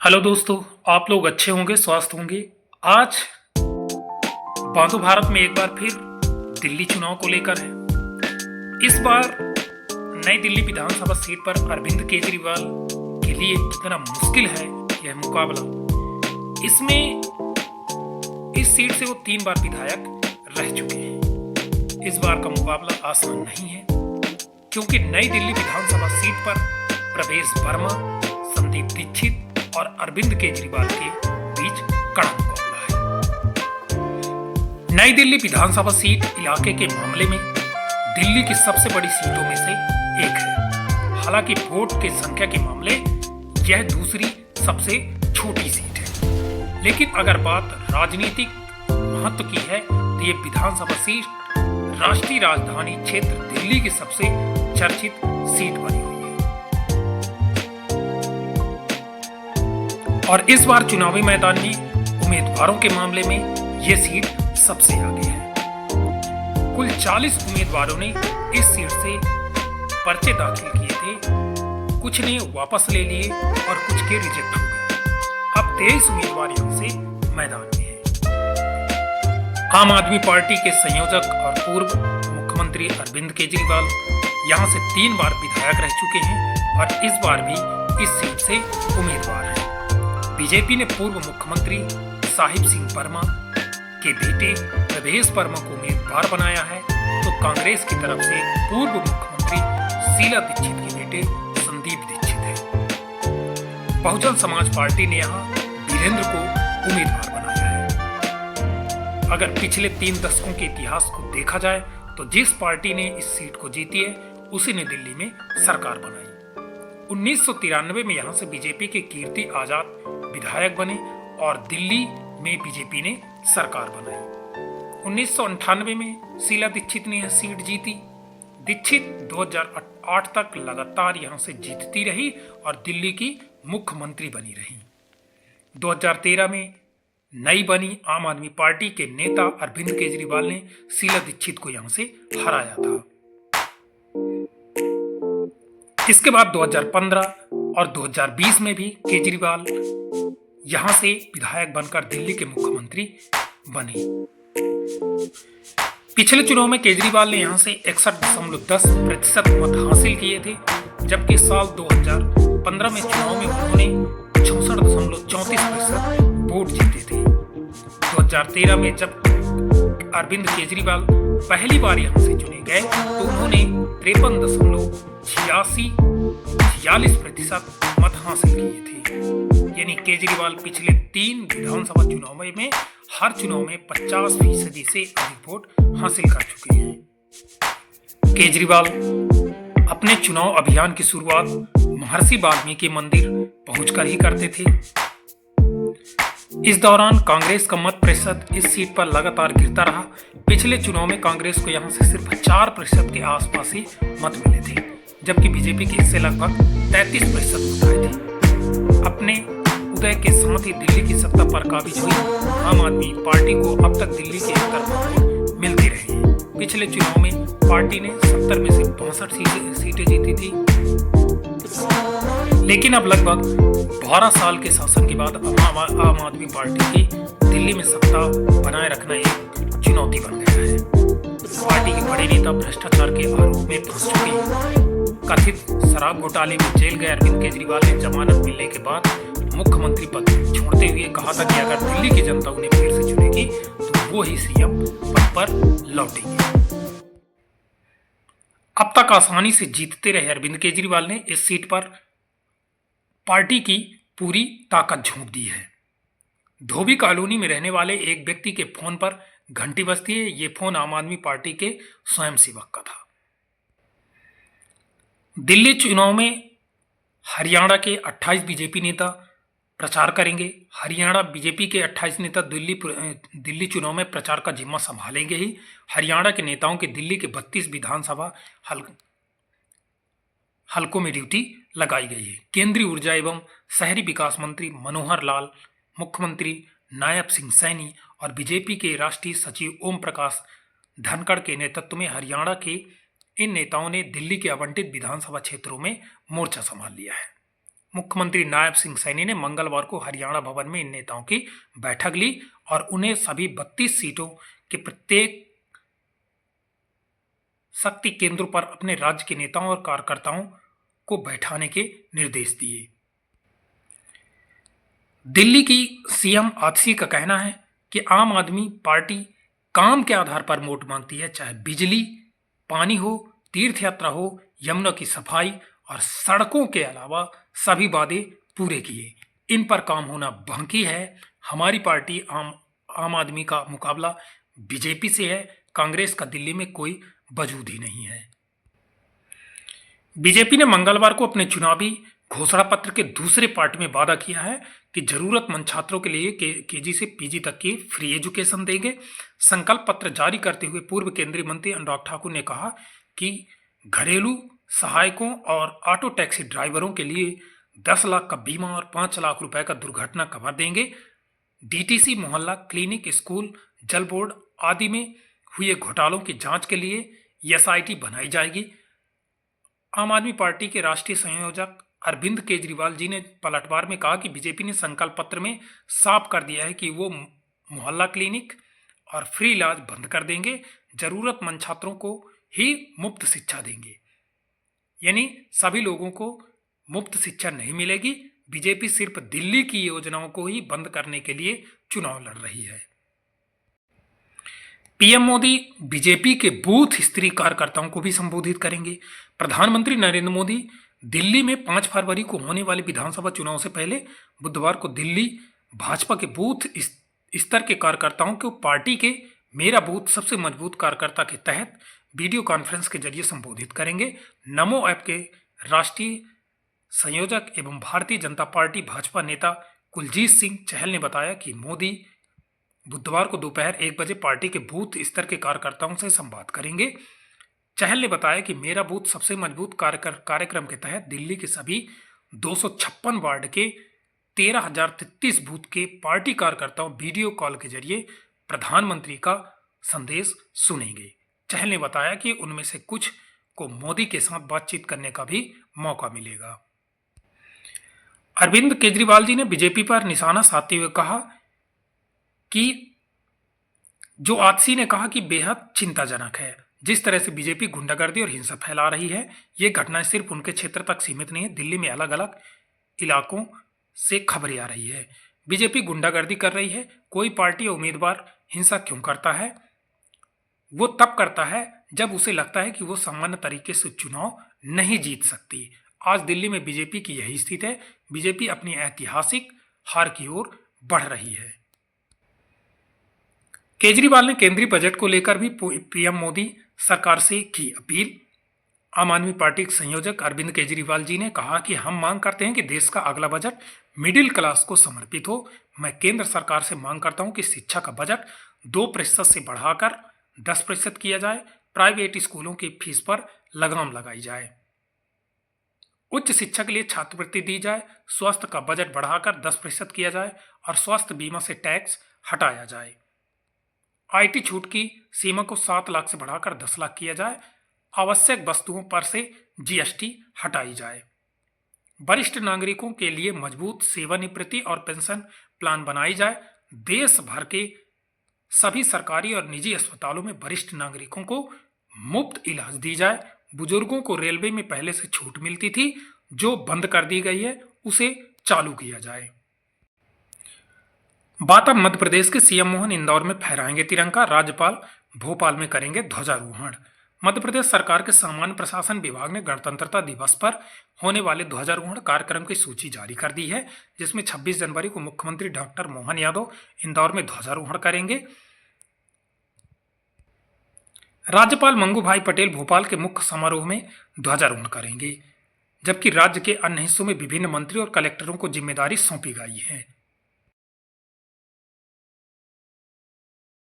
Hello दोस्तों, आप लोग अच्छे होंगे, स्वस्थ होंगे। आज बांधो भारत में एक बार फिर दिल्ली चुनाव को लेकर है। इस बार नई दिल्ली विधानसभा सीट पर अरविंद केजरीवाल के लिए कितना मुश्किल है यह मुकाबला। इसमें इस सीट से वो 3 बार विधायक रह चुके हैं। इस बार का मुकाबला आसान नहीं है, क्योंकि नई दिल्ली विधानसभा सीट पर प्रवेश वर्मा, संदीप दीक्षित और अरविंद केजरीवाल के बीच कड़ा मुकाबला है। नई दिल्ली विधानसभा सीट इलाके के मामले में दिल्ली की सबसे बड़ी सीटों में से एक है। हालांकि वोट की संख्या के मामले यह दूसरी सबसे छोटी सीट है, लेकिन अगर बात राजनीतिक महत्व की है तो ये विधानसभा सीट राष्ट्रीय राजधानी क्षेत्र दिल्ली की सबसे चर्चित सीट बनी हुई है। और इस बार चुनावी मैदान में उम्मीदवारों के मामले में यह सीट सबसे आगे है। कुल 40 उम्मीदवारों ने इस सीट से पर्चे दाखिल किए थे। कुछ ने वापस ले लिए और कुछ के रिजेक्ट हो गए। अब 23 उम्मीदवार यहां से मैदान में हैं। आम आदमी पार्टी के संयोजक और पूर्व मुख्यमंत्री अरविंद केजरीवाल यहां से 3 बार विधायक रह चुके हैं और इस बार भी इस सीट से उम्मीदवार हैं। बीजेपी ने पूर्व मुख्यमंत्री साहिब सिंह वर्मा के बेटे प्रवेश वर्मा को उम्मीदवार बनाया है, तो कांग्रेस की तरफ से पूर्व मुख्यमंत्री शीला दीक्षित के बेटे संदीप दीक्षित है। बहुजन समाज पार्टी ने यहां वीरेंद्र को उम्मीदवार बनाया है। अगर पिछले 3 दशकों के इतिहास को देखा जाए तो जिस पार्टी ने इस सीट को जीती है उसी ने दिल्ली में सरकार बनाई। 1993 में यहां से बीजेपी के कीर्ति आजाद विधायक बने और दिल्ली में बीजेपी ने सरकार बनाई। 1998 में शीला दीक्षित ने यह सीट जीती। दीक्षित 2008 तक लगातार यहां से जीतती रही और दिल्ली की मुख्यमंत्री बनी रही। 2013 में नई बनी आम आदमी पार्टी के नेता अरविंद केजरीवाल ने शीला दीक्षित को यहां से हराया था। इसके बाद 2015 और 2020 में भी केजरीवाल यहां से विधायक बनकर दिल्ली के मुख्यमंत्री बने। पिछले चुनाव में केजरीवाल ने यहां से 61.10% मत हासिल किए थे, जबकि साल 2015 में चुनाव में उन्होंने 64.34% वोट जीते थे। 2013 में जब अरविंद केजरीवाल पहली बार यहां से चुने गए तो उन्होंने 53.46% मत हासिल किए थे। यानी केजरीवाल पिछले 3 विधानसभा चुनाव में हर चुनाव में 50% से अधिक वोट हासिल कर चुके हैं। केजरीवाल अपने चुनाव अभियान की शुरुआत महर्षि वाल्मीकि मंदिर पहुंचकर ही करते थे। इस दौरान कांग्रेस का मत प्रतिशत इस सीट पर लगातार गिरता रहा। पिछले चुनाव में कांग्रेस को यहां से सिर्फ 4% के आसपास ही मत मिले थे, जबकि बीजेपी के इससे लगभग 33% वोट आए थे। अपने उदय के साथ ही दिल्ली की सत्ता पर काबिज हुई आम आदमी पार्टी को अब तक दिल्ली के एक तरफा वोट मिलती रही है। पिछले चुनाव में पार्टी ने 70 में से 62 सीटें जीती थी, लेकिन अब लगभग 12 साल के शासन के बाद आम आदमी पार्टी की दिल्ली में सत्ता बनाए रखना एक चुनौती बन गया है। पार्टी के बड़े नेता भ्रष्टाचार के आरोप में फंस चुके हैं। कथित शराब घोटाले में जेल गए अरविंद केजरीवाल ने जमानत मिलने के बाद मुख्यमंत्री पद छोड़ते हुए कहा था कि अगर दिल्ली की जनता उन्हें फिर से चुनेगी तो वो ही सीएम पद पर लौटेंगे। अब तक आसानी से जीतते रहे अरविंद केजरीवाल ने इस सीट पर पार्टी की पूरी ताकत झोंक दी है। धोबी कॉलोनी में रहने वाले एक व्यक्ति के फोन पर घंटी बजती है। ये फोन आम आदमी पार्टी के स्वयंसेवक का था। दिल्ली चुनाव में हरियाणा के 28 बीजेपी नेता प्रचार करेंगे। हरियाणा बीजेपी के 28 नेता दिल्ली चुनाव में प्रचार का जिम्मा संभालेंगे ही। हरियाणा के नेताओं के दिल्ली के 32 विधानसभा हलकों में ड्यूटी लगाई गई है। केंद्रीय ऊर्जा एवं शहरी विकास मंत्री मनोहर लाल, मुख्यमंत्री नायब सिंह सैनी और बीजेपी के राष्ट्रीय सचिव ओम प्रकाश धनखड़ के नेतृत्व में हरियाणा के इन नेताओं ने दिल्ली के आवंटित विधानसभा क्षेत्रों में मोर्चा संभाल लिया है। मुख्यमंत्री नायब सिंह सैनी ने मंगलवार को हरियाणा भवन में इन नेताओं की बैठक ली और उन्हें सभी 32 सीटों के प्रत्येक शक्ति केंद्रों पर अपने राज्य के नेताओं और कार्यकर्ताओं को बैठाने के निर्देश दिए। दिल्ली की सीएम आतिशी का कहना है कि आम आदमी पार्टी काम के आधार पर वोट मांगती है, चाहे बिजली, पानी हो, तीर्थ यात्रा हो, यमुना की सफाई और सड़कों के अलावा सभी वादे पूरे किए। इन पर काम होना बाकी है। हमारी पार्टी आम आदमी का मुकाबला बीजेपी से है। कांग्रेस का दिल्ली में कोई वजूद ही नहीं है। बीजेपी ने मंगलवार को अपने चुनावी घोषणा पत्र के दूसरे पार्ट में वादा किया है कि जरूरतमंद छात्रों के लिए केजी से पीजी तक की फ्री एजुकेशन देंगे। संकल्प पत्र जारी करते हुए पूर्व केंद्रीय मंत्री अनुराग ठाकुर ने कहा कि घरेलू सहायकों और ऑटो टैक्सी ड्राइवरों के लिए 10 लाख का बीमा और 5 लाख रुपए का दुर्घटना कवर देंगे। डीटीसी, मोहल्ला क्लिनिक, स्कूल, जल बोर्ड आदि में हुए घोटालों की जांच के लिए एसआईटी बनाई जाएगी। आम आदमी पार्टी के राष्ट्रीय संयोजक अरविंद केजरीवाल जी ने पलटवार में कहा कि बीजेपी ने संकल्प पत्र में साफ कर दिया है कि वो मोहल्ला क्लिनिक और फ्री इलाज बंद कर देंगे, जरूरतमंद छात्रों को ही मुफ्त शिक्षा देंगे। यानी सभी लोगों को मुफ्त शिक्षा नहीं मिलेगी। बीजेपी सिर्फ दिल्ली की योजनाओं को ही बंद करने के लिए चुनाव लड़ रही है। पीएम मोदी बीजेपी के बूथ स्तरीय कार्यकर्ताओं को भी संबोधित करेंगे। प्रधानमंत्री नरेंद्र मोदी दिल्ली में 5 फरवरी को होने वाले विधानसभा चुनाव से पहले बुधवार को दिल्ली भाजपा के बूथ स्तर के कार्यकर्ताओं को पार्टी के मेरा बूथ सबसे मजबूत कार्यकर्ता के तहत वीडियो कॉन्फ्रेंस के जरिए संबोधित करेंगे। नमो ऐप के राष्ट्रीय संयोजक एवं भारतीय जनता पार्टी भाजपा नेता कुलजीत सिंह चहल ने बताया कि मोदी बुधवार को दोपहर 1 बजे पार्टी के बूथ स्तर के कार्यकर्ताओं से संवाद करेंगे। चहल ने बताया कि मेरा बूथ सबसे मजबूत कार्यक्रम के तहत दिल्ली के सभी 256 वार्ड के 13,033 बूथ के पार्टी कार्यकर्ताओं वीडियो कॉल के जरिए प्रधानमंत्री का संदेश सुनेंगे। चहल ने बताया कि उनमें से कुछ को मोदी के साथ बातचीत करने का भी मौका मिलेगा। अरविंद केजरीवाल जी ने बीजेपी पर निशाना साधते हुए कहा कि जो आतिशी ने कहा कि बेहद चिंताजनक है, जिस तरह से बीजेपी गुंडागर्दी और हिंसा फैला रही है। ये घटनाएं सिर्फ उनके क्षेत्र तक सीमित नहीं है, दिल्ली में अलग अलग इलाकों से खबरें आ रही है। बीजेपी गुंडागर्दी कर रही है। कोई पार्टी या उम्मीदवार हिंसा क्यों करता है? वो तब करता है जब उसे लगता है कि वो सामान्य तरीके से चुनाव नहीं जीत सकती। आज दिल्ली में बीजेपी की यही स्थिति है। बीजेपी अपनी ऐतिहासिक हार की ओर बढ़ रही है। केजरीवाल ने केंद्रीय बजट को लेकर भी पीएम मोदी सरकार से की अपील। आम आदमी पार्टी के संयोजक अरविंद केजरीवाल जी ने कहा कि हम मांग करते हैं कि देश का अगला बजट मिडिल क्लास को समर्पित हो। मैं केंद्र सरकार से मांग करता हूं कि शिक्षा का बजट 2% से बढ़ाकर 10% किया जाए। प्राइवेट स्कूलों की फीस पर लगाम लगाई जाए। उच्च शिक्षा के लिए छात्रवृत्ति दी जाए। स्वास्थ्य का बजट बढ़ाकर 10% किया जाए और स्वास्थ्य बीमा से टैक्स हटाया जाए। आईटी छूट की सीमा को 7 लाख से बढ़ाकर 10 लाख किया जाए। आवश्यक वस्तुओं पर से जीएसटी हटाई जाए। वरिष्ठ नागरिकों के लिए मजबूत सेवानिवृत्ति और पेंशन प्लान बनाई जाए। देश भर के सभी सरकारी और निजी अस्पतालों में वरिष्ठ नागरिकों को मुफ्त इलाज दी जाए। बुजुर्गों को रेलवे में पहले से छूट मिलती थी, जो बंद कर दी गई है, उसे चालू किया जाए। बात अब मध्य प्रदेश के सीएम मोहन इंदौर में फहराएंगे तिरंगा। राज्यपाल भोपाल में करेंगे ध्वजारोहण। मध्य प्रदेश सरकार के सामान्य प्रशासन विभाग ने गणतंत्रता दिवस पर होने वाले ध्वजारोहण कार्यक्रम की सूची जारी कर दी है, जिसमें 26 जनवरी को मुख्यमंत्री डॉक्टर मोहन यादव इंदौर में ध्वजारोहण करेंगे। राज्यपाल मंगू भाई पटेल भोपाल के मुख्य समारोह में ध्वजारोहण करेंगे, जबकि राज्य के अन्य हिस्सों में विभिन्न मंत्री और कलेक्टरों को जिम्मेदारी सौंपी गई है।